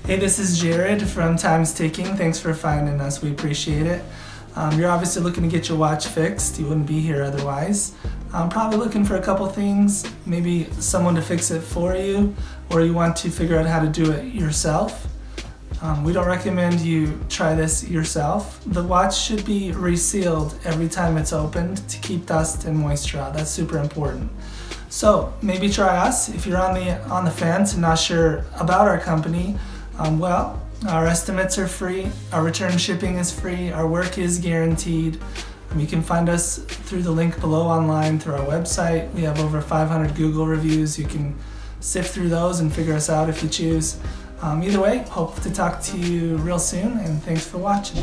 Hey, this is Jared from Time's Ticking. Thanks for finding us. We appreciate it. You're obviously looking to get your watch fixed. You wouldn't be here otherwise. Probably looking for a couple things, maybe someone to fix it for you, or you want to figure out how to do it yourself. We don't recommend you try this yourself. The watch should be resealed every time it's opened to keep dust and moisture out. That's super important. So maybe try us. If you're on the fence and not sure about our company, well, our estimates are free, our return shipping is free, our work is guaranteed. You can find us through the link below online through our website. We have over 500 Google reviews. You can sift through those and figure us out if you choose. Either way, hope to talk to you real soon, and thanks for watching.